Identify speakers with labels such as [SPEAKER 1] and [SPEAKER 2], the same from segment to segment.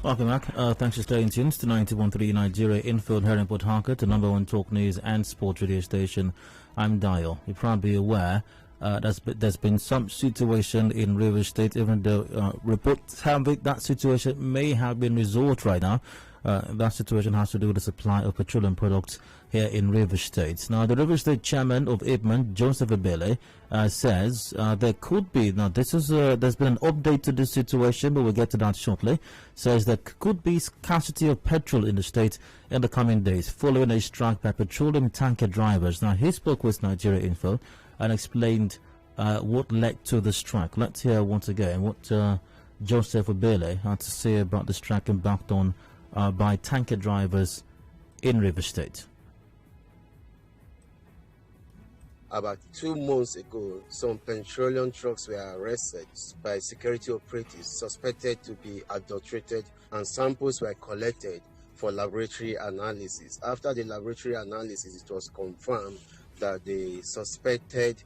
[SPEAKER 1] Welcome back. Thanks for staying tuned to 91.3 Nigeria Infield here in Port Harcourt, the number one talk news and sports radio station. I'm Dio. You're probably aware there's been some situation in Rivers State, even though reports have it that situation may have been resolved right now. That situation has to do with the supply of petroleum products here in Rivers State. Now, the Rivers State chairman of IPMAN, Joseph Ebele, says there could be, now this is, there's been an update to this situation, but we'll get to that shortly, says there could be scarcity of petrol in the state in the coming days following a strike by petroleum tanker drivers. Now, he spoke with Nigeria Info and explained what led to the strike. Let's hear once again what Joseph Ebele had to say about the strike embarked on by tanker drivers in Rivers State.
[SPEAKER 2] About 2 months ago, some petroleum trucks were arrested by security operatives suspected to be adulterated, and samples were collected for laboratory analysis. After the laboratory analysis, it was confirmed that the suspected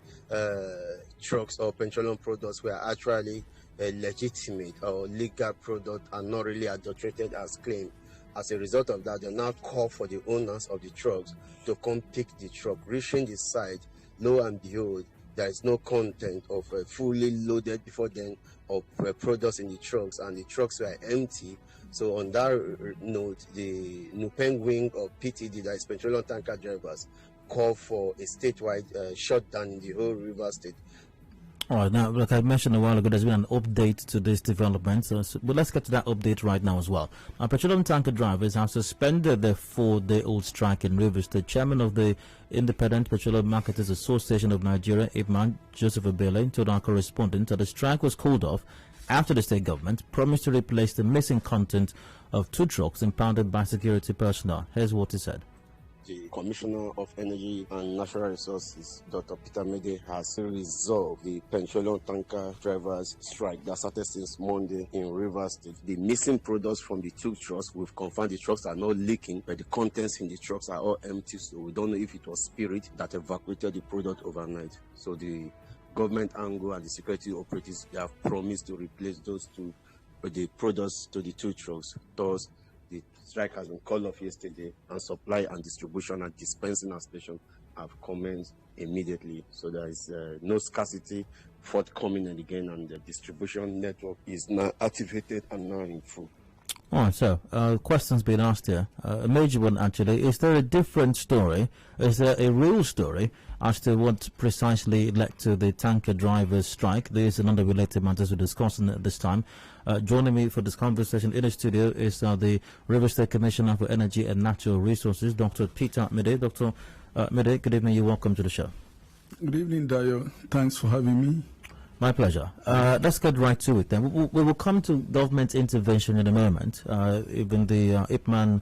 [SPEAKER 2] trucks or petroleum products were actually a legitimate or legal product and not really adulterated as claimed. As a result of that, they now call for the owners of the trucks to come pick the truck. Reaching the site, lo and behold, there is no content of fully loaded before then of products in the trucks, and the trucks were empty. So on that note, the Nupeng wing of PTD, that is Petroleum Tanker Drivers, called for a statewide shutdown in the whole River State.
[SPEAKER 1] All right, now, like I mentioned a while ago, there's been an update to this development, but let's get to that update right now as well. Now, petroleum tanker drivers have suspended their 4-day-old strike in Rivers. The chairman of the Independent Petroleum Marketers Association of Nigeria, IPMAN, Joseph Ebele, told our correspondent that the strike was called off after the state government promised to replace the missing content of 2 trucks impounded by security personnel. Here's what he said.
[SPEAKER 2] The Commissioner of Energy and Natural Resources, Dr. Peter Medee, has resolved the petroleum tanker drivers' strike that started since Monday in Rivers State. The missing products from the 2 trucks, we've confirmed the trucks are not leaking, but the contents in the trucks are all empty, so we don't know if it was spirit that evacuated the product overnight. So the government angle and the security operatives, they have promised to replace those 2 the products to the 2 trucks. Thus, the strike has been called off yesterday, and supply and distribution and dispensing at station have commenced immediately. So there is no scarcity forthcoming again, and the distribution network is now activated and now in full.
[SPEAKER 1] All right, so questions being asked here. A major one, actually. Is there a different story? Is there a real story as to what precisely led to the tanker drivers' strike? These and other related matters we're discussing at this time. Joining me for this conversation in the studio is the Rivers State Commissioner for Energy and Natural Resources, Dr. Peter Medee. Dr. Medee, good evening. You're welcome to the show.
[SPEAKER 3] Good evening, Dio. Thanks for having me.
[SPEAKER 1] My pleasure. Let's get right to it then. We will come to government intervention in a moment. Even the IPMAN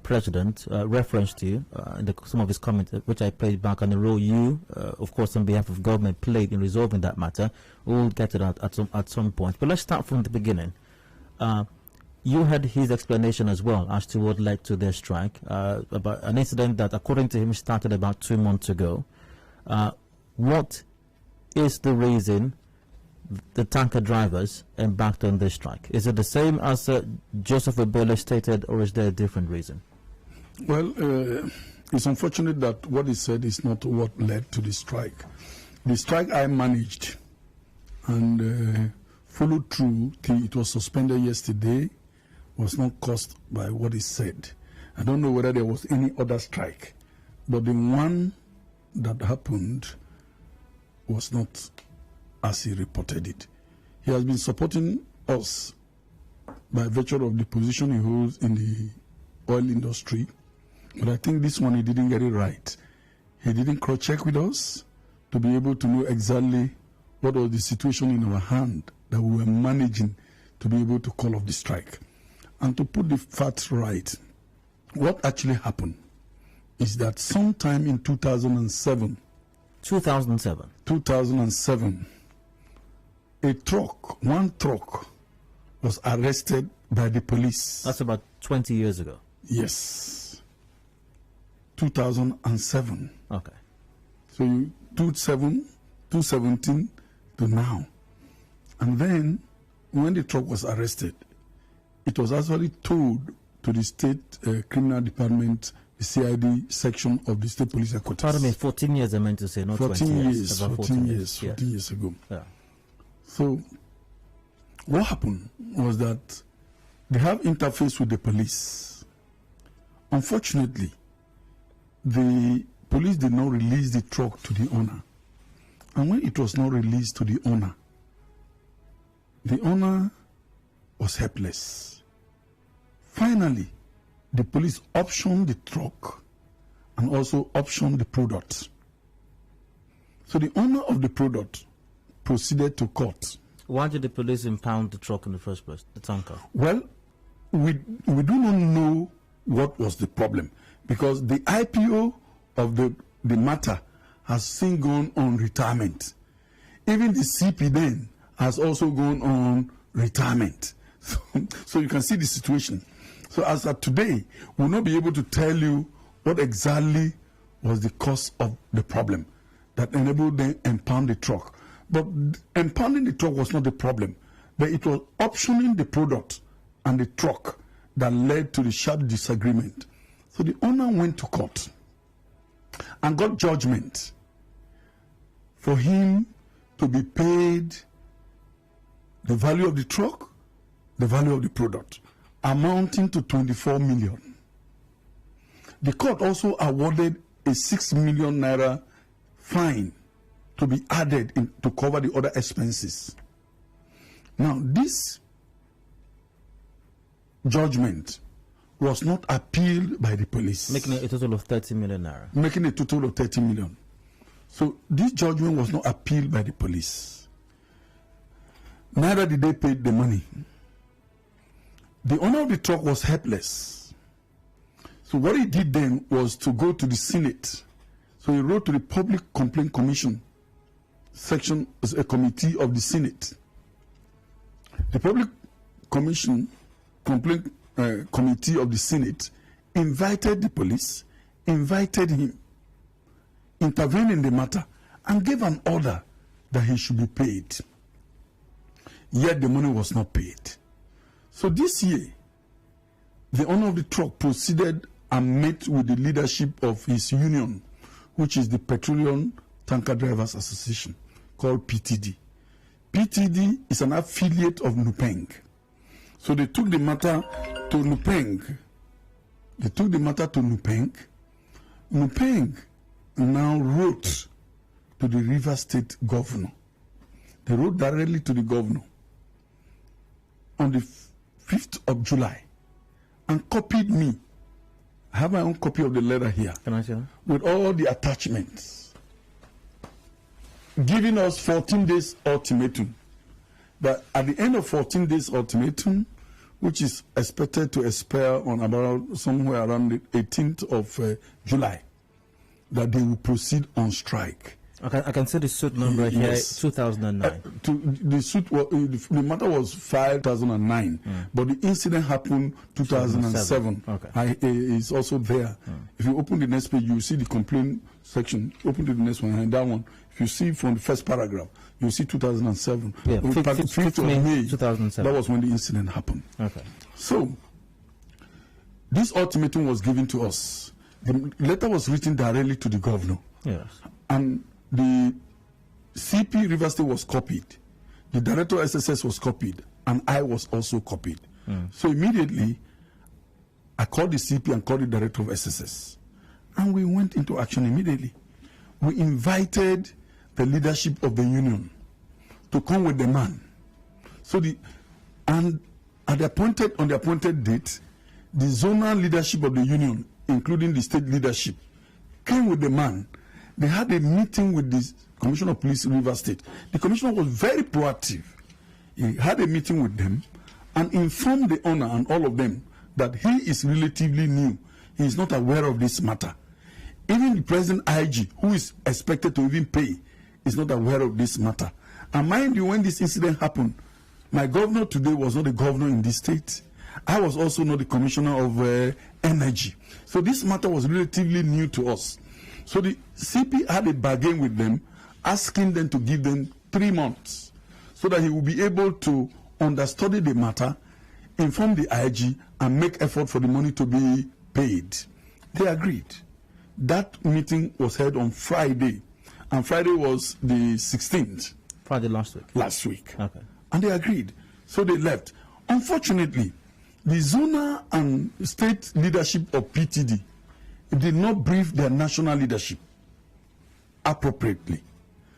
[SPEAKER 1] president referenced you in some of his comments, which I played back, on the role you, of course, on behalf of government, played in resolving that matter. We'll get to that at some point. But let's start from the beginning. You had his explanation as well as to what led to their strike, about an incident that, according to him, started about 2 months ago. What is the reason the tanker drivers embarked on this strike? Is it the same as Joseph Ebele stated, or is there a different reason?
[SPEAKER 3] Well, it's unfortunate that what he said is not what led to the strike. The strike I managed and followed through till it was suspended yesterday was not caused by what he said. I don't know whether there was any other strike, but the one that happened was not as he reported it. He has been supporting us by virtue of the position he holds in the oil industry, but I think this one he didn't get it right. He didn't cross-check with us to be able to know exactly what was the situation in our hand that we were managing to be able to call off the strike. And to put the facts right, what actually happened is that sometime in 2007, one truck was arrested by the police.
[SPEAKER 1] That's about 20 years ago.
[SPEAKER 3] Yes. 2007.
[SPEAKER 1] Okay.
[SPEAKER 3] So 2017 to now. And then when the truck was arrested, it was actually told to the state criminal department, the CID section of the state police headquarters.
[SPEAKER 1] Pardon me, 14 years I meant to say, not
[SPEAKER 3] 14
[SPEAKER 1] 20
[SPEAKER 3] years.
[SPEAKER 1] About
[SPEAKER 3] 14 years.
[SPEAKER 1] Yeah.
[SPEAKER 3] 14 years ago.
[SPEAKER 1] Yeah.
[SPEAKER 3] So what happened was that they have interface with the police. Unfortunately, the police did not release the truck to the owner. And when it was not released to the owner was helpless. Finally, the police optioned the truck and also optioned the product. So the owner of the product proceeded to court.
[SPEAKER 1] Why did the police impound the truck in the first place, the tanker?
[SPEAKER 3] Well, we do not know what was the problem, because the IPO of the matter has since gone on retirement. Even the CP then has also gone on retirement. So you can see the situation. So as of today, we'll not be able to tell you what exactly was the cause of the problem that enabled them to impound the truck. But impounding the truck was not the problem, but it was optioning the product and the truck that led to the sharp disagreement. So the owner went to court and got judgment for him to be paid the value of the truck, the value of the product, amounting to 24 million. The court also awarded a 6 million naira fine to be added in to cover the other expenses. Now, this judgment was not appealed by the police.
[SPEAKER 1] Making it a total of 30 million naira.
[SPEAKER 3] Making a total of 30 million. So this judgment was not appealed by the police. Neither did they pay the money. The owner of the truck was helpless. So what he did then was to go to the Senate. So he wrote to the Public Complaint Commission section, a committee of the Senate. The Public Complaint Committee of the Senate invited the police, invited him, intervened in the matter, and gave an order that he should be paid. Yet the money was not paid. So this year, the owner of the truck proceeded and met with the leadership of his union, which is the Petroleum Tanker Drivers Association, called PTD. PTD is an affiliate of NUPENG. So they took the matter to NUPENG. NUPENG now wrote to the River State governor. They wrote directly to the governor on the 5th of July and copied me. I have my own copy of the letter here.
[SPEAKER 1] Can I see that?
[SPEAKER 3] With all the attachments, giving us 14 days ultimatum. But at the end of 14 days ultimatum, which is expected to expire on about somewhere around the 18th of July, that they will proceed on strike.
[SPEAKER 1] Okay, I can see the suit number here,
[SPEAKER 3] Yes.
[SPEAKER 1] 2009.
[SPEAKER 3] The suit was, the matter was filed 2009, but the incident happened 2007.
[SPEAKER 1] Okay.
[SPEAKER 3] It's also there. If you open the next page, you see the complaint section. Open to the next one, and that one. If you see from the first paragraph, you see 2007.
[SPEAKER 1] Yeah,
[SPEAKER 3] 5th of May
[SPEAKER 1] 2007.
[SPEAKER 3] That was when the incident happened.
[SPEAKER 1] Okay.
[SPEAKER 3] So, this ultimatum was given to us. The letter was written directly to the governor.
[SPEAKER 1] Yes.
[SPEAKER 3] And the CP River State was copied. The director of SSS was copied. And I was also copied. So immediately, I called the CP and called the director of SSS. And we went into action immediately. We invited the leadership of the union to come with the man. So on the appointed date, the zonal leadership of the union, including the state leadership, came with the man. They had a meeting with the Commissioner of Police River State. The commissioner was very proactive. He had a meeting with them and informed the owner and all of them that he is relatively new. He is not aware of this matter. Even the present IG, who is expected to even pay, is not aware of this matter. And mind you, when this incident happened, my governor today was not the governor in this state. I was also not the commissioner of energy. So this matter was relatively new to us. So the CP had a bargain with them, asking them to give them 3 months so that he will be able to understudy the matter, inform the IG and make effort for the money to be paid. They agreed. That meeting was held on Friday, and Friday was the 16th.
[SPEAKER 1] Friday last week.
[SPEAKER 3] Last week.
[SPEAKER 1] Okay.
[SPEAKER 3] And they agreed. So they left. Unfortunately, the zonal and state leadership of PTD did not brief their national leadership appropriately.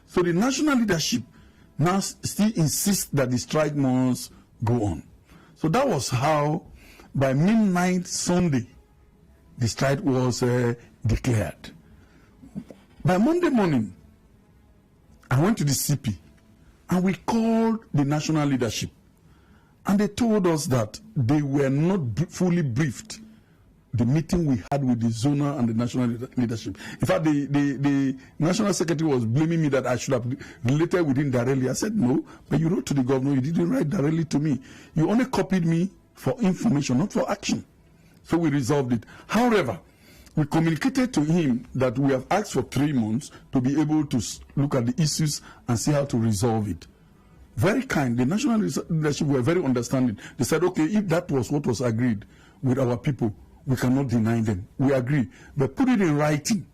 [SPEAKER 3] So the national leadership now still insists that the strike must go on. So that was how, by midnight Sunday, the strike was declared. By Monday morning, I went to the CP and we called the national leadership. And they told us that they were not fully briefed the meeting we had with the zonal and the national leadership. In fact, the national secretary was blaming me that I should have related with him directly. I said, no, but you wrote to the governor, you didn't write directly to me. You only copied me for information, not for action. So we resolved it. However, we communicated to him that we have asked for 3 months to be able to look at the issues and see how to resolve it. Very kind. The national leadership were very understanding. They said, okay, if that was what was agreed with our people, we cannot deny them. We agree. But put it in writing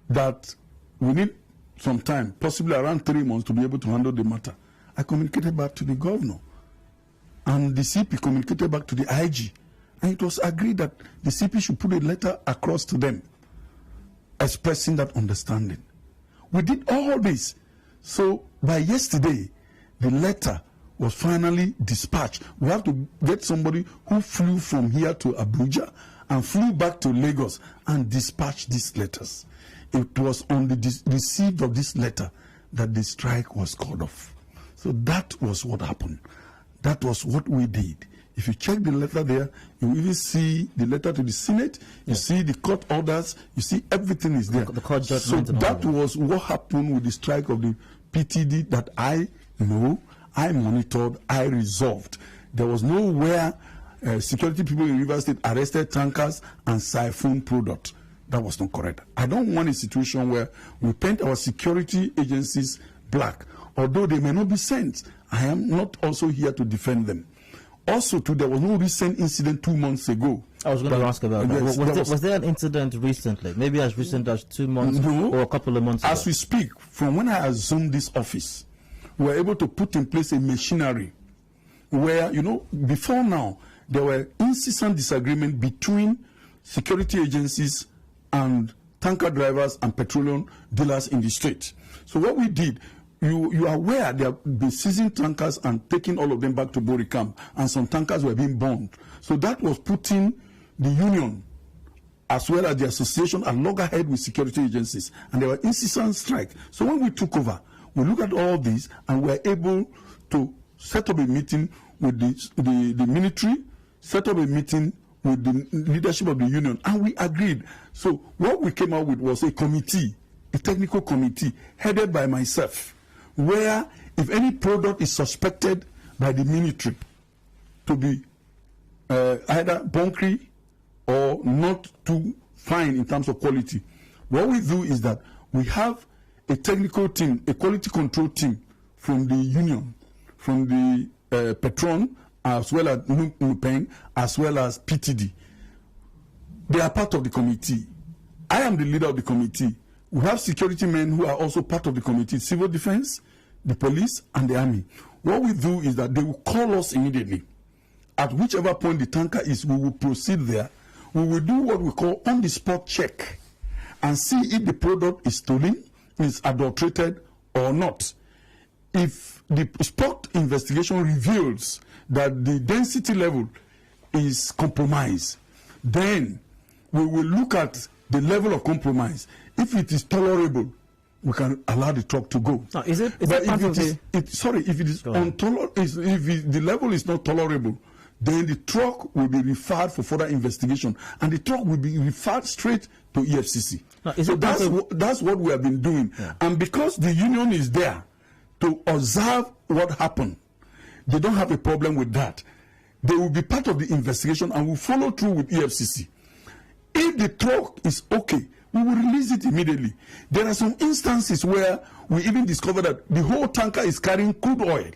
[SPEAKER 3] that we need some time, possibly around 3 months, to be able to handle the matter. I communicated back to the governor. And the CP communicated back to the IG. And it was agreed that the CP should put a letter across to them expressing that understanding. We did all this. So by yesterday, the letter was finally dispatched. We have to get somebody who flew from here to Abuja and flew back to Lagos and dispatched these letters. It was on the receipt of this letter that the strike was called off. So that was what happened. That was what we did. If you check the letter there, you will even see the letter to the Senate, you see the court orders, you see everything is there.
[SPEAKER 1] The court judgment.
[SPEAKER 3] So that was what happened with the strike of the PTD that I know, I monitored, I resolved. There was nowhere security people in River State arrested tankers and siphoned product. That was not correct. I don't want a situation where we paint our security agencies black, although they may not be sent. I am not also here to defend them. Also, too, there was no recent incident 2 months ago.
[SPEAKER 1] I was going to ask about that. Was there an incident recently, maybe as recent as 2 months or a couple of months ago?
[SPEAKER 3] As we speak, from when I assumed this office, we were able to put in place a machinery where, you know, before now, there were incessant disagreement between security agencies and tanker drivers and petroleum dealers in the state. So what we did, you are aware they have been seizing tankers and taking all of them back to Bori camp, and some tankers were being burned. So that was putting the union as well as the association at loggerhead with security agencies, and there were incessant strike. So when we took over, we looked at all this and we were able to set up a meeting with the military, set up a meeting with the leadership of the union, and we agreed. So what we came out with was a committee, a technical committee headed by myself, where if any product is suspected by the military to be either bunkery or not too fine in terms of quality, what we do is that we have a technical team, a quality control team from the union, from the Petroleum, as well as Nupeng, as well as PTD. They are part of the committee. I am the leader of the committee. We have security men who are also part of the committee, civil defense, the police, and the army. What we do is that they will call us immediately. At whichever point the tanker is, we will proceed there. We will do what we call on-the-spot check and see if the product is stolen, is adulterated, or not. If the spot investigation reveals that the density level is compromised, then we will look at the level of compromise. If it is tolerable, we can allow the truck to go.
[SPEAKER 1] Now, if the
[SPEAKER 3] level is not tolerable, then the truck will be referred for further investigation, and the truck will be referred straight to EFCC. Now, so that's what we have been doing. Yeah. And because the union is there to observe what happened, they don't have a problem with that. They will be part of the investigation and will follow through with EFCC. If the truck is okay, we will release it immediately. There are some instances where we even discover that the whole tanker is carrying crude oil.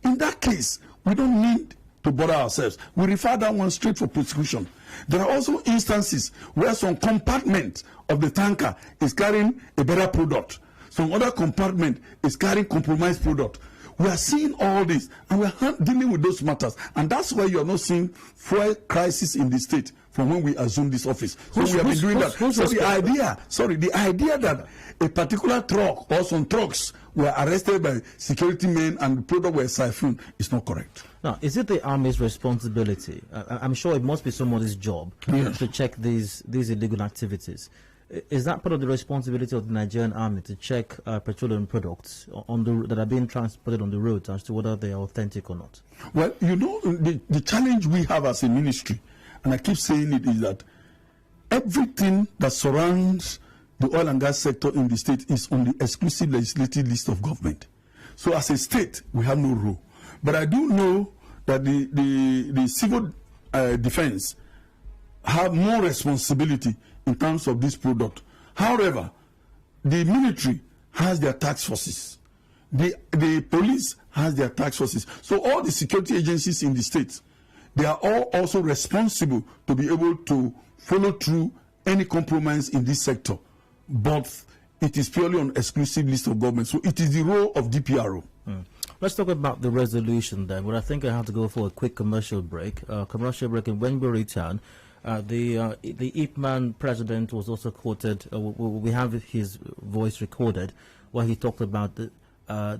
[SPEAKER 3] In that case, we don't need to bother ourselves. We refer that one straight for prosecution. There are also instances where some compartment of the tanker is carrying a better product. Some other compartment is carrying compromised product. We are seeing all this, and we are dealing with those matters. And that's why you are not seeing fuel crisis in the state from when we assumed this office. So we have been doing that. So the idea that a particular truck or some trucks were arrested by security men and the product were siphoned is not correct.
[SPEAKER 1] Now, is it the Army's responsibility? I'm sure it must be somebody's job to check these illegal activities. Is that part of the responsibility of the Nigerian Army to check petroleum products that are being transported on the roads as to whether they are authentic or not?
[SPEAKER 3] Well, you know, the challenge we have as a ministry, and I keep saying it, is that everything that surrounds the oil and gas sector in the state is on the exclusive legislative list of government. So as a state, we have no role. But I do know that the civil defense have more responsibility in terms of this product. However, the military has their task forces. The police has their task forces. So all the security agencies in the state, they are all also responsible to be able to follow through any compromise in this sector. But it is purely on exclusive list of government. So it is the role of DPRO.
[SPEAKER 1] Let's talk about the resolution then. But I think I have to go for a quick commercial break. And when we return, the IPMAN president was also quoted. We have his voice recorded, where he talked about the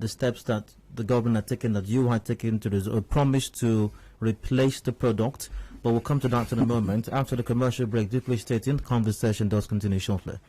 [SPEAKER 1] steps that the government had taken, that you had taken to promise to replace the product. But we'll come to that in a moment. After the commercial break, do please stay tuned. The conversation does continue shortly.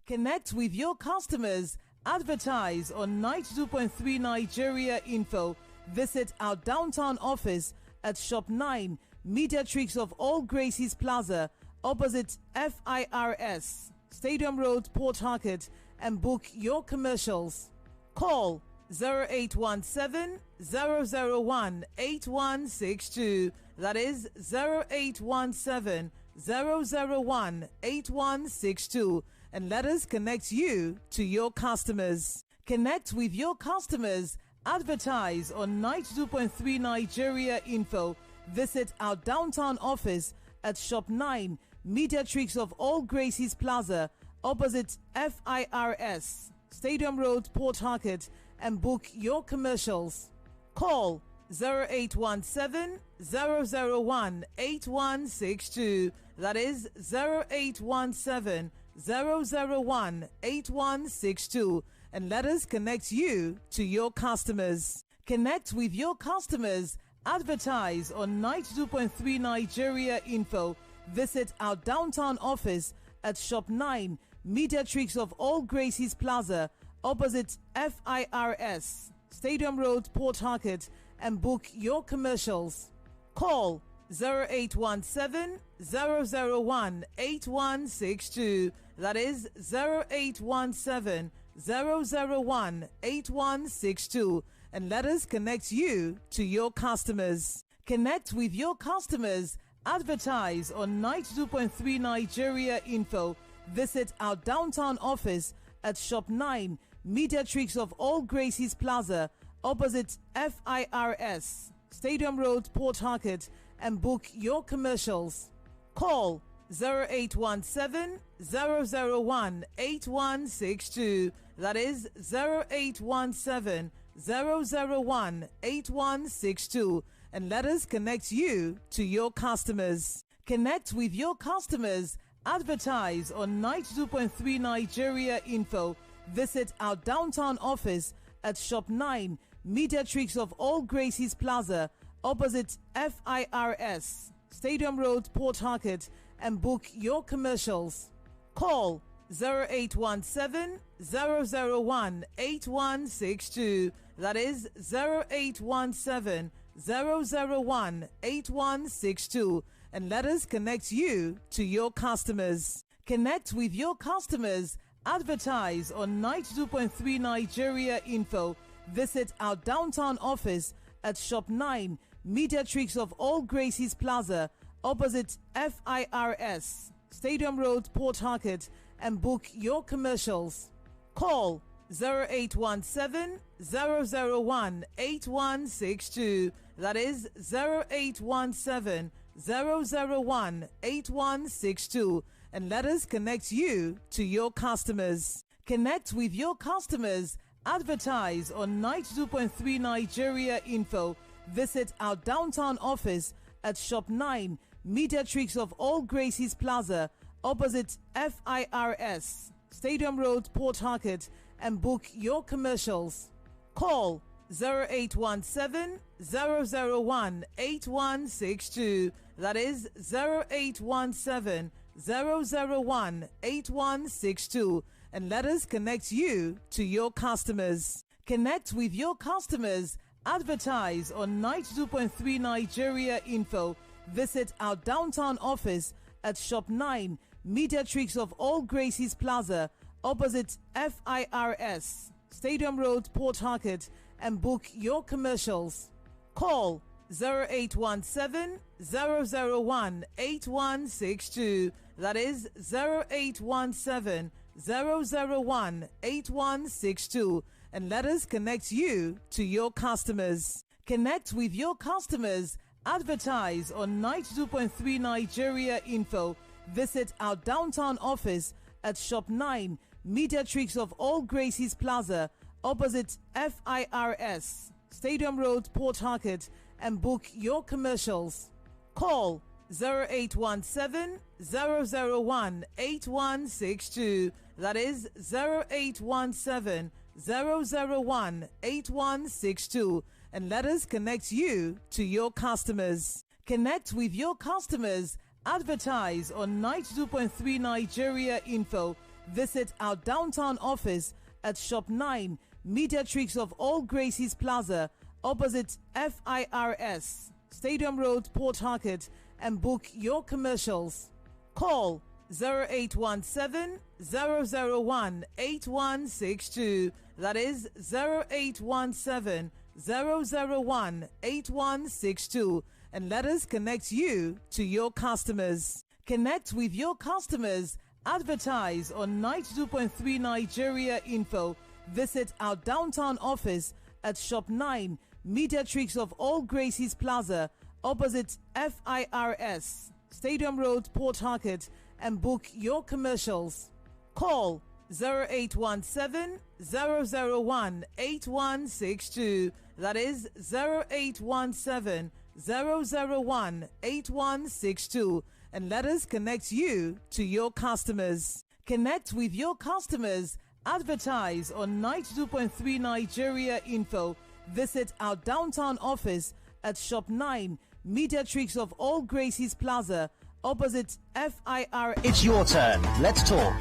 [SPEAKER 4] Connect with your customers. Advertise on 92.3 Nigeria Info. Visit our downtown office at Shop 9, Mediatrix of All Gracies Plaza, opposite FIRS, Stadium Road, Port Harcourt, and book your commercials. Call 0817-001-8162. That is 0817-001-8162. And let us connect you to your customers. Connect with your customers. Advertise on 92.3 Nigeria Info. Visit our downtown office at Shop 9, Mediatrix of All Gracies Plaza, opposite FIRS, Stadium Road, Port Harcourt, and book your commercials. Call 0817-001-8162. That is 0817-001-8162. And let us connect you to your customers. Connect with your customers. Advertise on 92.3 Nigeria Info. Visit our downtown office at Shop 9, Mediatrix of All Gracies Plaza, opposite FIRS, Stadium Road, Port Harcourt, and book your commercials. Call 0817-001-8162. That is 0817-001-8162. And let us connect you to your customers. Connect with your customers. Advertise on 92.3 Nigeria Info. Visit our downtown office at Shop 9, Mediatrix of All Gracies Plaza, opposite FIRS, Stadium Road, Port Harcourt, and book your commercials. Call 0817-001-8162. That is 0817-001-8162. And let us connect you to your customers. Connect with your customers. Advertise on 92.3 Nigeria Info. Visit our downtown office at Shop 9, Mediatrix of All Gracies Plaza, opposite FIRS, Stadium Road, Port Harcourt, and book your commercials. Call 0817-001-8162. That is 0817-001-8162. And let us connect you to your customers. Connect with your customers. Advertise on 92.3 Nigeria Info. Visit our downtown office at Shop 9, Mediatrix of All Gracies Plaza, opposite FIRS, Stadium Road, Port Harcourt, and book your commercials. Call 0817 001 8162. That is 0817 001 8162. And let us connect you to your customers. Connect with your customers. Advertise on 92.3 Nigeria Info. Visit our downtown office at Shop 9, Mediatrix of All Gracies Plaza, opposite FIRS, Stadium Road, Port Harcourt, and book your commercials. Call 0817 001 8162. That is 0817 001 8162. And let us connect you to your customers. Connect with your customers. Advertise on 92.3 Nigeria Info. Visit our downtown office at Shop 9, Mediatrix of All Gracies Plaza, opposite FIRS, Stadium Road, Port Harcourt, and book your commercials. Call 0817 001 8162. That is 0817 001 8162. And let us connect you to your customers. Connect with your customers. Advertise on 92.3 Nigeria Info. Visit our downtown office at Shop 9, Mediatrix of All Gracies Plaza, opposite FIRS, Stadium Road, Port Harcourt, and book your commercials. Call 0817 001 8162. That is 0817 001 8162. And let us connect you to your customers. Connect with your customers. Advertise on 92.3 Nigeria Info. Visit our downtown office at Shop 9, Mediatrix of All Gracies Plaza, opposite FIRS, Stadium Road, Port Harcourt, and book your commercials. Call 0817 001 8162. That is 0817 001 8162. And let us connect you to your customers. Connect with your customers. Advertise on 92.3 Nigeria Info. Visit our downtown office at Shop 9, Mediatrix of All Gracies Plaza, opposite FIRS, Stadium Road, Port Harcourt, and book your commercials. Call 0817 001 8162. That is 0817 001 8162. And let us connect you to your customers. Connect with your customers. Advertise on 92.3 Nigeria Info. Visit our downtown office at Shop 9, Mediatrix of All Gracies Plaza, opposite FIR.
[SPEAKER 5] It's your turn. Let's talk.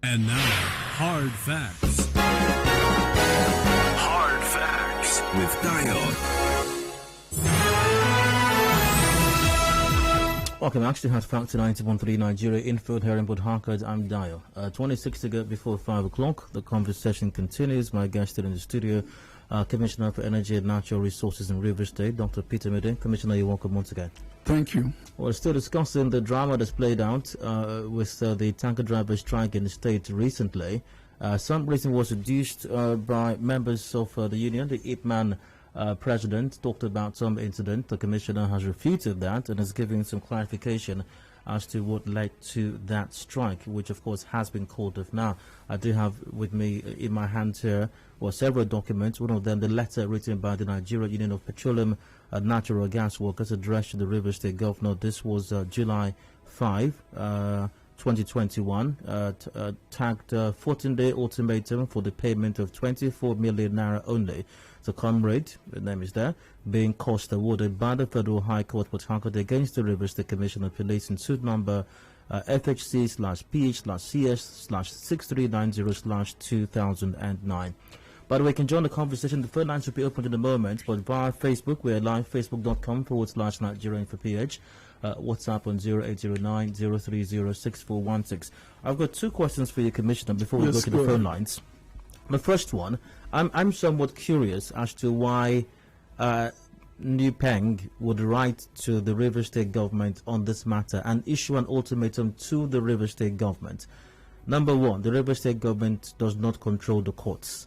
[SPEAKER 6] And now, Hard Facts. Hard Facts with Dio.
[SPEAKER 1] Welcome. Actually, Hard Facts to 91.3 Nigeria Infield here in Port Harcourt. I'm Dio. 26 to go before 5 o'clock. The conversation continues. My guest in the studio, Commissioner for Energy and Natural Resources in Rivers State, Dr. Peter Medee. Commissioner, you're welcome once again.
[SPEAKER 3] Thank you.
[SPEAKER 1] We're still discussing the drama that's played out with the tanker driver strike in the state recently. Some reason was reduced by members of the union. The IPMAN president talked about some incident. The commissioner has refuted that and has given some clarification as to what led to that strike, which of course has been called off now. I do have with me in my hand here several documents. One of them, the letter written by the Nigeria Union of Petroleum and Natural Gas Workers addressed to the Rivers State Governor. This was July 5, 2021, tagged 14-day ultimatum for the payment of 24 million naira only. The comrade, the name is there, being cost awarded by the Federal High Court Port Harcourt against the Rivers State Commission of Police in suit number FHC/PH/CS/6390/2009. By the way, you can join the conversation. The phone lines will be opened in a moment, but via Facebook, we're live, facebook.com/NigeriaInfoPH. WhatsApp on 0809-030-6416. I've got two questions for you, Commissioner, before we go to the phone lines. The first one, I'm somewhat curious as to why New Peng would write to the Rivers State government on this matter and issue an ultimatum to the Rivers State government. Number one, the River State government does not control the courts.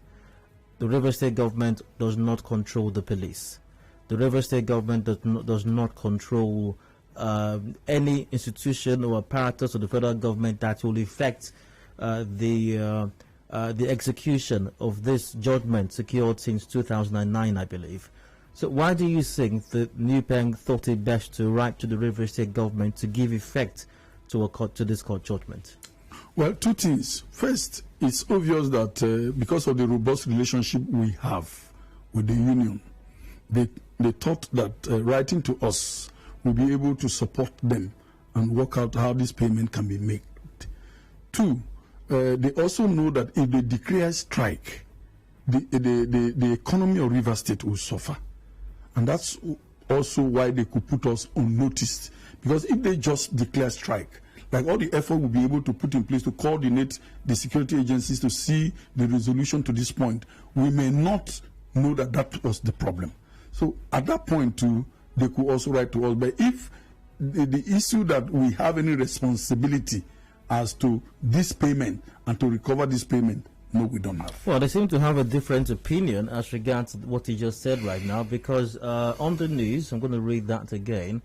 [SPEAKER 1] The River State government does not control the police. The River State government does not control any institution or apparatus of the federal government that will affect the execution of this judgment secured since 2009, I believe. So why do you think that NUPENG thought it best to write to the River State government to give effect to this court judgment?
[SPEAKER 3] Well, two things. First, it's obvious that because of the robust relationship we have with the union, they thought that writing to us will be able to support them and work out how this payment can be made. Two, they also know that if they declare strike, the economy of River State will suffer. And that's also why they could put us on notice. Because if they just declare strike, like all the effort will be able to put in place to coordinate the security agencies to see the resolution to this point, we may not know that that was the problem. So at that point too, they could also write to us. But if the issue that we have any responsibility as to this payment and to recover this payment, no, we don't have.
[SPEAKER 1] Well, they seem to have a different opinion as regards what he just said right now, because on the news, I'm going to read that again.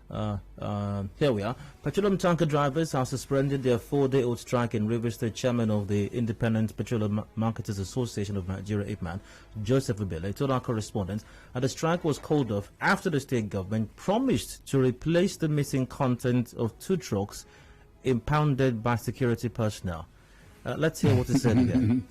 [SPEAKER 1] Here we are. Petroleum tanker drivers have suspended their 4-day-old strike in River State. Chairman of the Independent Petroleum Marketers Association of Nigeria, IPMAN, Joseph Abele, told our correspondent that the strike was called off after the state government promised to replace the missing content of 2 trucks impounded by security personnel. Let's hear what he said again.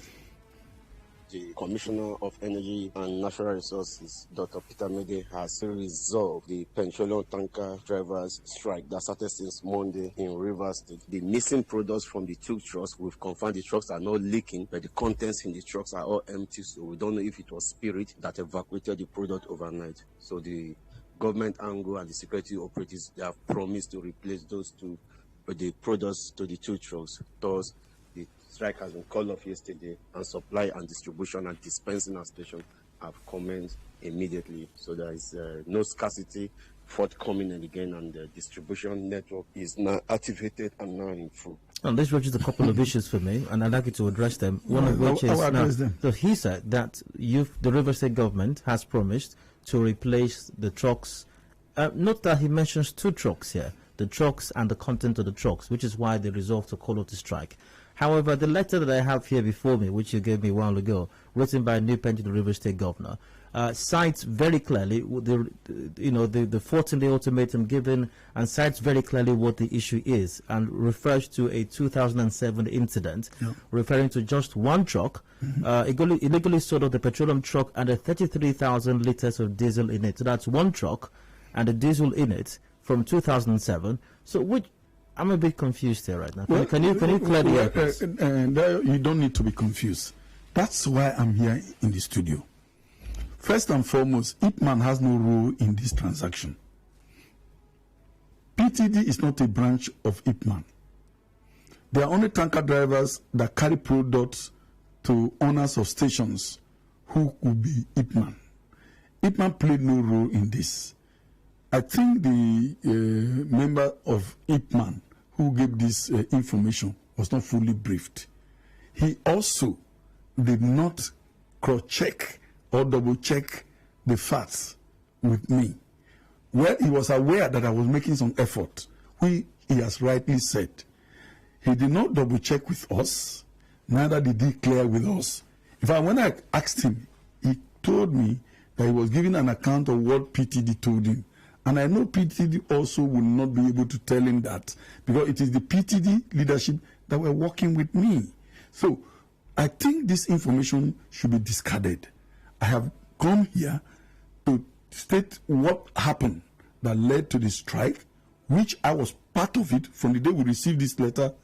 [SPEAKER 2] The Commissioner of Energy and Natural Resources, Dr. Peter Medee, has resolved the petroleum tanker drivers' strike that started since Monday in Rivers State. The missing products from the 2 trucks, we've confirmed the trucks are not leaking, but the contents in the trucks are all empty, so we don't know if it was spirit that evacuated the product overnight. So the government angle and the security operatives, they have promised to replace those 2, the products to the 2 trucks. Thus, the strike has been called off yesterday, and supply and distribution and dispensing and station have commenced immediately. So there is no scarcity forthcoming again, and the distribution network is now activated and now in full.
[SPEAKER 1] And this raises a couple of issues for me, and I'd like you to address them. One of which is, so he said that the River State government has promised to replace the trucks. Note that he mentions 2 trucks here, the trucks and the content of the trucks, which is why they resolved to call off the strike. However, the letter that I have here before me, which you gave me a while ago, written by NUPENG to the River State governor, cites very clearly the 14-day ultimatum given, and cites very clearly what the issue is, and refers to a 2007 incident, referring to just 1 truck, illegally sold off the petroleum truck and 33,000 liters of diesel in it. So that's 1 truck and the diesel in it from 2007. So which... I'm a bit confused here right now. Well, can you clear the air?
[SPEAKER 3] You don't need to be confused. That's why I'm here in the studio. First and foremost, IPMAN has no role in this transaction. PTD is not a branch of IPMAN. They are only tanker drivers that carry products to owners of stations who could be IPMAN. IPMAN played no role in this. I think the member of IPMAN who gave this information was not fully briefed. He also did not cross-check or double-check the facts with me. Well, he was aware that I was making some effort, which he has rightly said. He did not double-check with us, neither did he clear with us. In fact, when I asked him, he told me that he was giving an account of what PTD told him. And I know PTD also will not be able to tell him that, because it is the PTD leadership that were working with me. So I think this information should be discarded. I have come here to state what happened that led to the strike, which I was part of it from the day we received this letter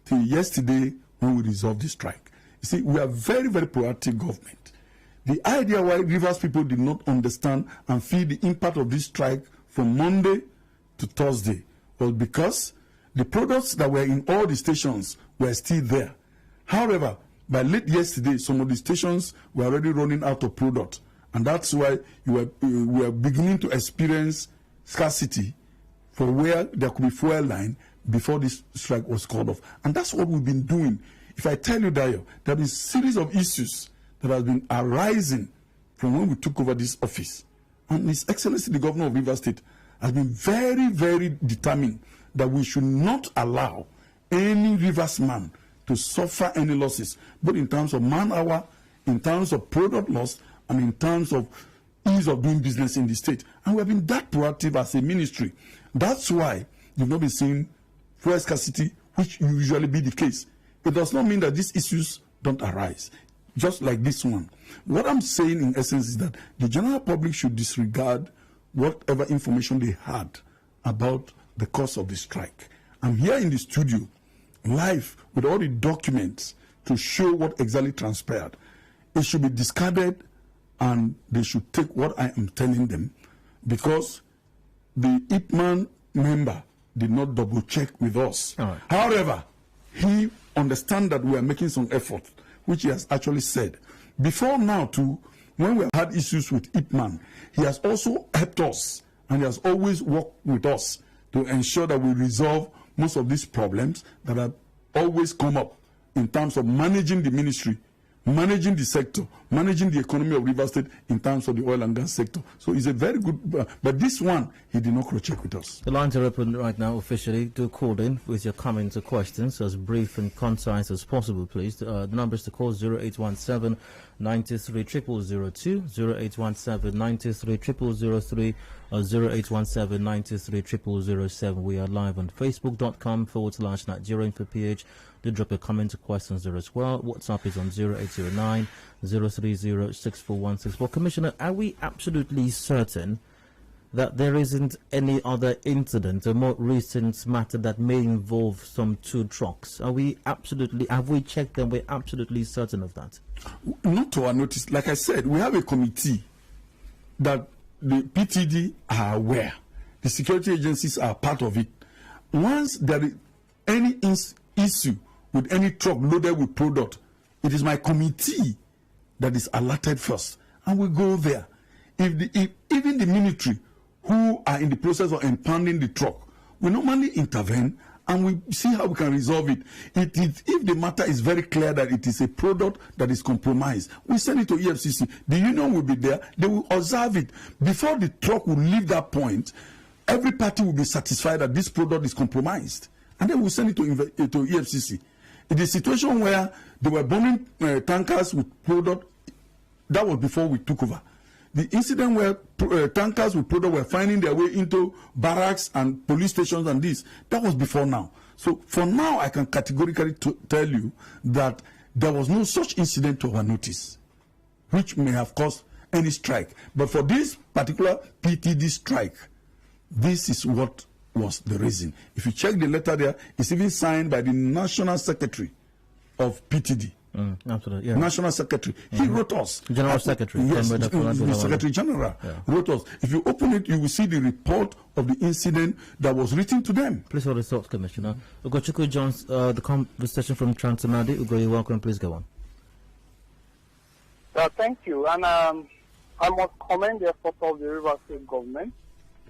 [SPEAKER 3] till yesterday when we resolved the strike. You see, we are very, very proactive government. The idea why Rivers people did not understand and feel the impact of this strike from Monday to Thursday was because the products that were in all the stations were still there. However, by late yesterday, some of the stations were already running out of product, and that's why we are beginning to experience scarcity for where there could be fuel line before this strike was called off. And that's what we've been doing. If I tell you, Dayo, there have been a series of issues that have been arising from when we took over this office. And His Excellency, the Governor of Rivers State, has been very, very determined that we should not allow any Rivers man to suffer any losses, both in terms of man hour, in terms of product loss, and in terms of ease of doing business in the state. And we have been that proactive as a ministry. That's why you've not been seeing fuel scarcity, which usually be the case. It does not mean that these issues don't arise, just like this one. What I'm saying in essence is that the general public should disregard whatever information they had about the cause of the strike. I'm here in the studio, live, with all the documents to show what exactly transpired. It should be discarded, and they should take what I am telling them, because the IPMAN member did not double check with us. Right. However, he understands that we are making some effort, which he has actually said. Before now, too, when we had issues with IPMAN, he has also helped us, and he has always worked with us to ensure that we resolve most of these problems that have always come up in terms of managing the ministry, managing the sector, managing the economy of Rivers State in terms of the oil and gas sector. So it's a very good, but this one, he did not cross-check with us. The lines are open right now officially. Do call in with your comments or questions, as brief and concise as possible, please. The numbers to call 0817 93 0002, 0817 93 0003, or 0817 93 0007. We are live on facebook.com/NigeriaInfoPH. Do drop a comment or questions there as well. WhatsApp is on 0809 030 6416. Well, Commissioner, are we absolutely certain that there isn't any other incident, a more recent matter that may involve some two trucks? Are we absolutely, have we checked them? We're absolutely certain of that? Not to our notice. Like I said, we have a committee that the PTD are aware. The security agencies are part of it. Once there is any issue with any truck loaded with product, it is my committee that is alerted first, and we go there. If even the military, who are in the process of impounding the truck, we normally intervene and we see how we can resolve it. If the matter is very clear that it is a product that is compromised, we send it to EFCC. The union will be there. They will observe it. Before the truck will leave that point, every party will be satisfied that this product is compromised. And then we'll send it to EFCC. In the situation where they were burning tankers with product, that was before we took over. The incident where tankers with product were finding their way into barracks and police stations and this, that was before now. So for now, I can categorically tell you that there was no such incident to our notice, which may have caused any strike. But for this particular PTD strike, this is what was the reason. If you check the letter there, it's even signed by the National Secretary of PTD. Absolutely, yeah. National Secretary. He wrote us. General Secretary. Yes, the Secretary General wrote us. If you open it, you will see the report of the incident that was written to them. Please hold the thoughts, Commissioner. Ugochukwu Jones, the conversation from Transamadi. Ugo, you're welcome. Please go on.
[SPEAKER 7] Thank you. And I must commend the effort of the Rivers State government.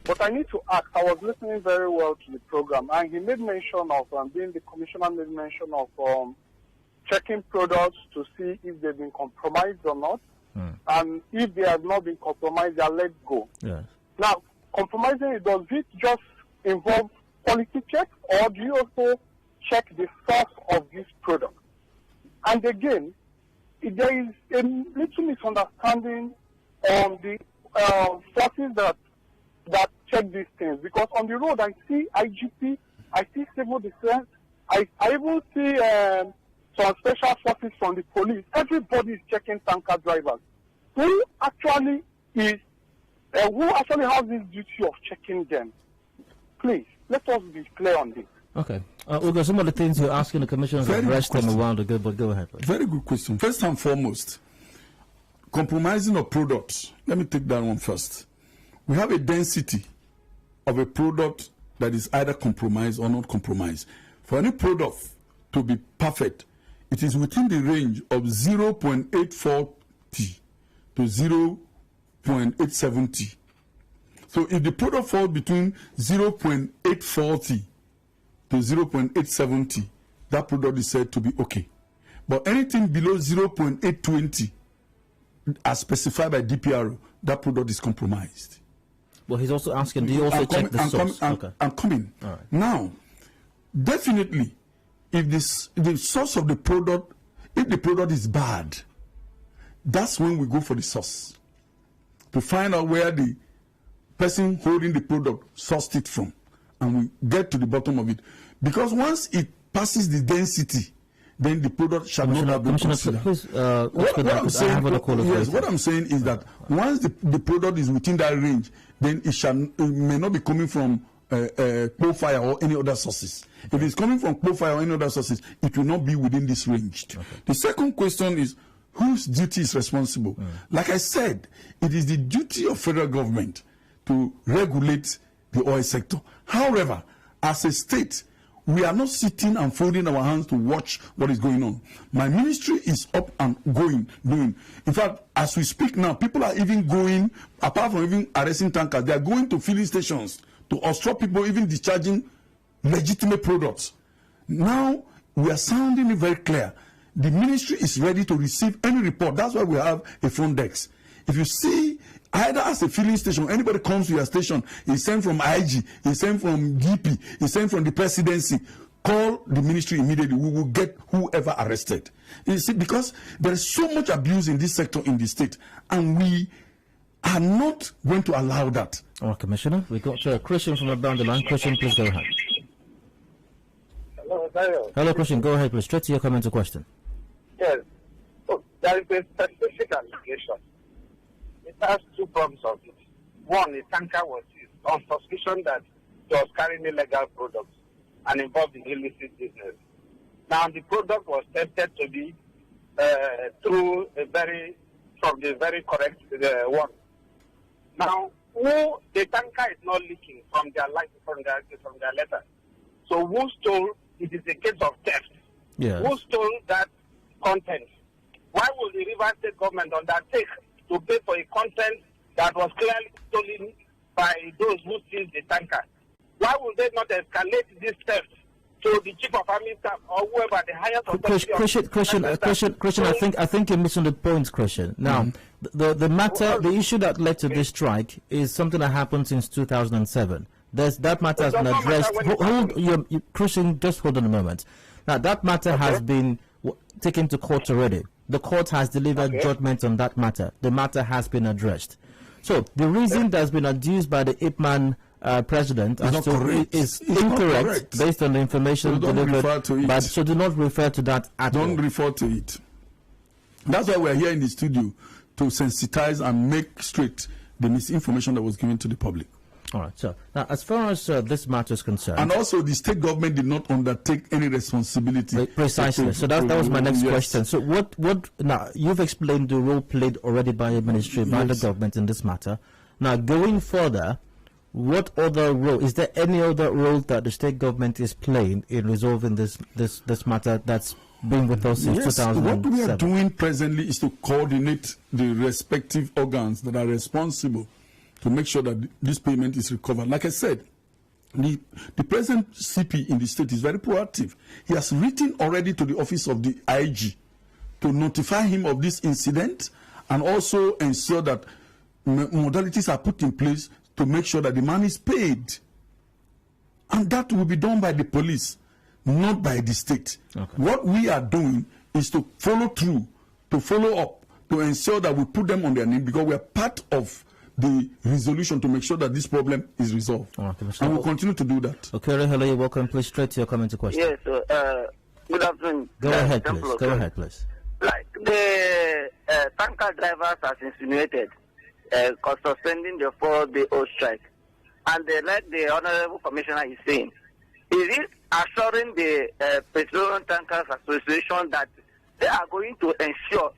[SPEAKER 7] But I need to ask, I was listening very well to the program, and he made mention of, being the commissioner made mention of checking products to see if they've been compromised or not. And if they have not been compromised, they are let go. Yes. Now, compromising, does it just involve quality check, or do you also check the source of this product? And again, there is a little misunderstanding on the forces that check these things, because on the road I see IGP, I see civil defense, I even see some special forces from the police. Everybody is checking tanker drivers. Who actually has this duty of checking them? Please, let us be clear on this.
[SPEAKER 1] Okay. Ugo, some of the things you're asking the commissioners addressed them a while ago, but go ahead. Please.
[SPEAKER 3] Very good question. First and foremost, compromising of products. Let me take that one first. We have a density of a product that is either compromised or not compromised. For any product to be perfect, it is within the range of 0.840 to 0.870. So if the product falls between 0.840 to 0.870, that product is said to be okay. But anything below 0.820, as specified by DPRO, that product is compromised.
[SPEAKER 1] Well, he's also asking, do you also check the source?
[SPEAKER 3] I'm coming.
[SPEAKER 1] All right.
[SPEAKER 3] Now, definitely, if the source of the product, if the product is bad, that's when we go for the source to find out where the person holding the product sourced it from, and we get to the bottom of it. Because once it passes the density, then the product shall not have been considered.
[SPEAKER 1] Please,
[SPEAKER 3] what I'm saying is that once the product is within that range, then it may not be coming from coal fire or any other sources. If it's coming from coal fire or any other sources, it will not be within this range. Okay. The second question is, whose duty is responsible? Like I said, it is the duty of federal government to regulate the oil sector. However, as a state, we are not sitting and folding our hands to watch what is going on. My ministry is up and doing. In fact, as we speak now, people are even going, apart from even arresting tankers, they are going to filling stations to obstruct people even discharging legitimate products. Now, we are sounding it very clear. The ministry is ready to receive any report. That's why we have a front desk. If you see, either as a filling station, anybody comes to your station, is sent from IG, is sent from DP, is sent from the presidency, call the ministry immediately. We will get whoever arrested. You see, because there is so much abuse in this sector in the state, and we are not going to allow that.
[SPEAKER 1] All right, Commissioner, we got Christian from around the line. Christian, please go ahead.
[SPEAKER 8] Hello, Dayo.
[SPEAKER 1] Hello, Christian, go ahead, please. Straight to your comment or question.
[SPEAKER 8] Yes. Oh, there is a specific allegation. It has two problems of it. One, a tanker was seized on suspicion that it was carrying illegal products and involved in illicit business. Now, the product was tested to be from the very correct one. Now, the tanker is not leaking from their letter. So, who stole? It is a case of theft.
[SPEAKER 1] Yes.
[SPEAKER 8] Who stole that content? Why will the Rivers State government undertake to pay for a content that was clearly stolen by those who seized the tanker? Why would they not escalate this theft to the chief of army staff or whoever, the highest authority?
[SPEAKER 1] Christian, I think you're missing the point, Christian. Now, the issue that led to this strike is something that happened since 2007. That matter has been addressed. Christian, just hold on a moment. Now, that matter has been taken to court already. The court has delivered judgment on that matter. The matter has been addressed. So the reason that's been adduced by the IPMAN president is incorrect based on the information delivered. So do not refer to that at all.
[SPEAKER 3] Don't refer to it. That's why we're here in the studio, to sensitize and make straight the misinformation that was given to the public.
[SPEAKER 1] All right. So now, as far as this matter is concerned,
[SPEAKER 3] and also the state government did not undertake any responsibility.
[SPEAKER 1] Precisely. So that was my next question. So what? Now you've explained the role played already by the ministry, by the government in this matter. Now going further, what other role? Is there any other role that the state government is playing in resolving this matter that's been with us since 2007?
[SPEAKER 3] What we are doing presently is to coordinate the respective organs that are responsible to make sure that this payment is recovered. Like I said, the present CP in the state is very proactive. He has written already to the office of the IG to notify him of this incident and also ensure that modalities are put in place to make sure that the man is paid. And that will be done by the police, not by the state. Okay. What we are doing is to follow through, to follow up, to ensure that we put them on their name, because we are part of the resolution to make sure that this problem is resolved. And we'll continue to do that.
[SPEAKER 1] Okay, hello, you're welcome. Please, straight to your comment or question.
[SPEAKER 9] Yes, good afternoon.
[SPEAKER 1] Go ahead, please. Go ahead, please.
[SPEAKER 9] Like the tanker drivers has insinuated suspending the 4-day strike. And like the Honorable Commissioner is saying, is it assuring the Petroleum Tankers Association that they are going to ensure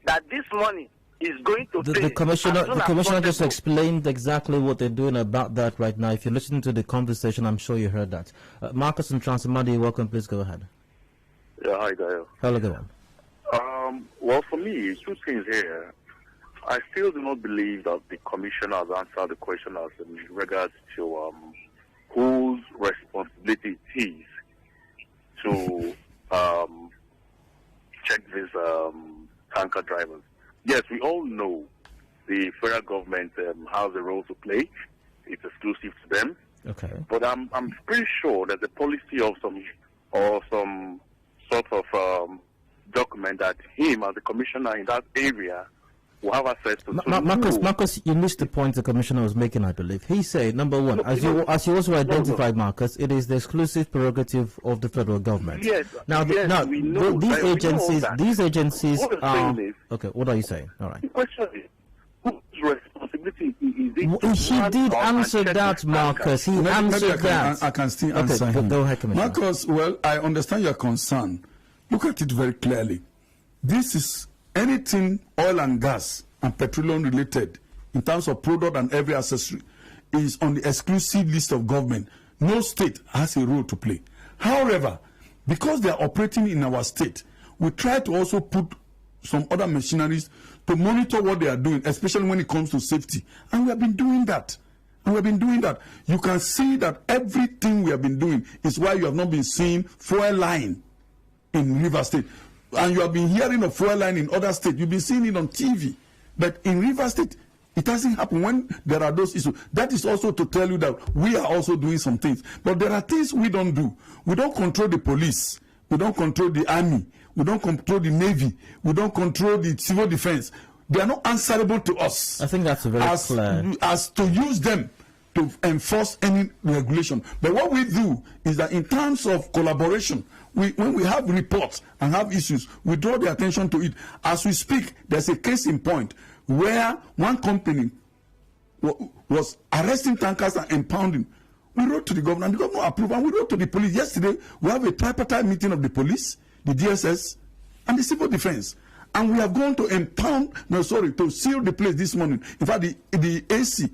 [SPEAKER 9] that this money is going to
[SPEAKER 1] the commissioner just explained exactly what they're doing about that right now. If you're listening to the conversation, I'm sure you heard that. Marcus and Transamadi, welcome. Please go ahead.
[SPEAKER 10] Yeah, hi, Gail.
[SPEAKER 1] Hello, go on.
[SPEAKER 10] Well, for me, two things here. I still do not believe that the commissioner has answered the question as in regards to whose responsibility it is to check these tanker drivers. Yes, we all know the federal government has a role to play. It's exclusive to them.
[SPEAKER 1] Okay.
[SPEAKER 10] But I'm pretty sure there's a policy of some sort of document that him as the commissioner in that area will have access to.
[SPEAKER 1] Marcus, you missed the point the commissioner was making, I believe. He said, number one, as you also identified, Marcus, it is the exclusive prerogative of the federal government.
[SPEAKER 10] Yes.
[SPEAKER 1] We know these agencies are. Okay, what are you saying? All right.
[SPEAKER 10] The question is, whose responsibility is it?
[SPEAKER 1] He did answer that, Marcus. He answered that.
[SPEAKER 3] I can still answer him.
[SPEAKER 1] Go ahead, Commissioner.
[SPEAKER 3] Marcus, well, I understand your concern. Look at it very clearly. This is anything oil and gas and petroleum related in terms of product and every accessory is on the exclusive list of government. No state has a role to play. However, because they are operating in our state, we try to also put some other machineries to monitor what they are doing, especially when it comes to safety. And we have been doing that. You can see that everything we have been doing is why you have not been seeing fuel line in River State. And you have been hearing of fuel line in other states. You've been seeing it on TV. But in River State, it doesn't happen when there are those issues. That is also to tell you that we are also doing some things. But there are things we don't do. We don't control the police. We don't control the army. We don't control the navy. We don't control the civil defense. They are not answerable to us.
[SPEAKER 1] I think that's very clear.
[SPEAKER 3] As to use them to enforce any regulation. But what we do is that in terms of collaboration, when we have reports and have issues, we draw the attention to it. As we speak, there's a case in point where one company was arresting tankers and impounding. We wrote to the governor, and the governor approved, and we wrote to the police. Yesterday, we have a tripartite meeting of the police, the DSS, and the civil defense. And we have gone to to seal the place this morning. In fact, the AC,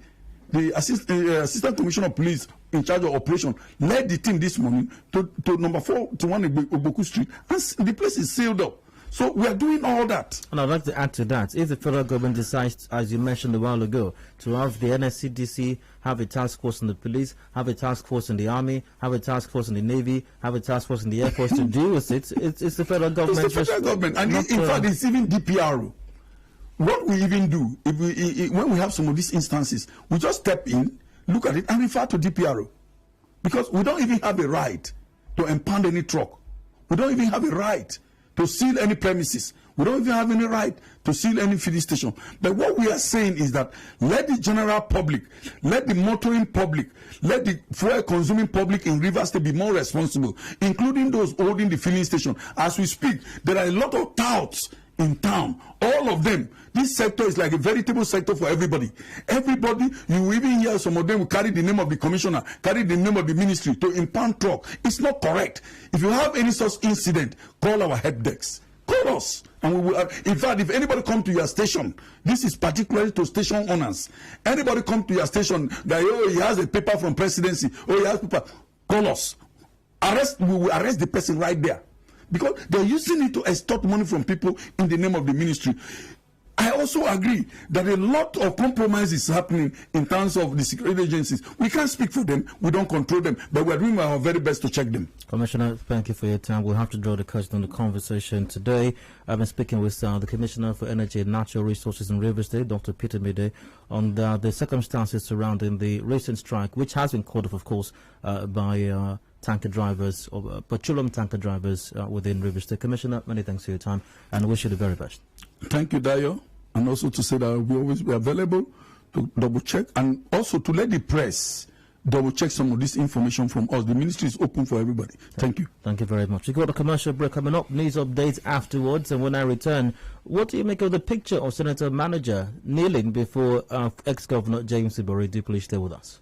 [SPEAKER 3] the Assistant Commissioner of Police in charge of operation, led the team this morning to number 421 Oboku Street, and the place is sealed up. So we are doing all that.
[SPEAKER 1] And I'd like to add to that, if the federal government decides, as you mentioned a while ago, to have the NSCDC, have a task force in the police, have a task force in the army, have a task force in the navy, have a task force in the air force to deal with it, it's the federal government.
[SPEAKER 3] It's the federal government, and in fact, it's even DPRO. What we even do, when we have some of these instances, we just step in, look at it, and refer to DPRO. Because we don't even have a right to impound any truck. We don't even have a right to seal any premises. We don't even have any right to seal any filling station. But what we are saying is that let the general public, let the motoring public, let the fuel consuming public in Rivers State be more responsible, including those holding the filling station. As we speak, there are a lot of touts in town, all of them. This sector is like a veritable sector for everybody. Everybody, you even hear some of them will carry the name of the commissioner, carry the name of the ministry to impound truck. It's not correct. If you have any such incident, call our help desk. Call us. And we will, in fact, if anybody come to your station, this is particularly to station owners. Anybody come to your station that, he has a paper from presidency, he has paper, call us. We will arrest the person right there. Because they're using it to extort money from people in the name of the ministry. I also agree that a lot of compromise is happening in terms of the security agencies. We can't speak for them, we don't control them, but we're doing our very best to check them.
[SPEAKER 1] Commissioner, thank you for your time. We'll have to draw the curtain on the conversation today. I've been speaking with the Commissioner for Energy and Natural Resources in Rivers State, Dr. Peter Medee, on the circumstances surrounding the recent strike, which has been called off, of course, by tanker drivers, or petroleum tanker drivers within Rivers State. Commissioner, many thanks for your time, and I wish you the very best.
[SPEAKER 3] Thank you, Dayo. And also to say that we always be available to double check, and also to let the press double check some of this information from us. The ministry is open for everybody. Thank you.
[SPEAKER 1] Thank you very much. We've got a commercial break coming up, news updates afterwards, and when I return, what do you make of the picture of Senator Manager kneeling before ex-governor James Ibori? Do please stay with us.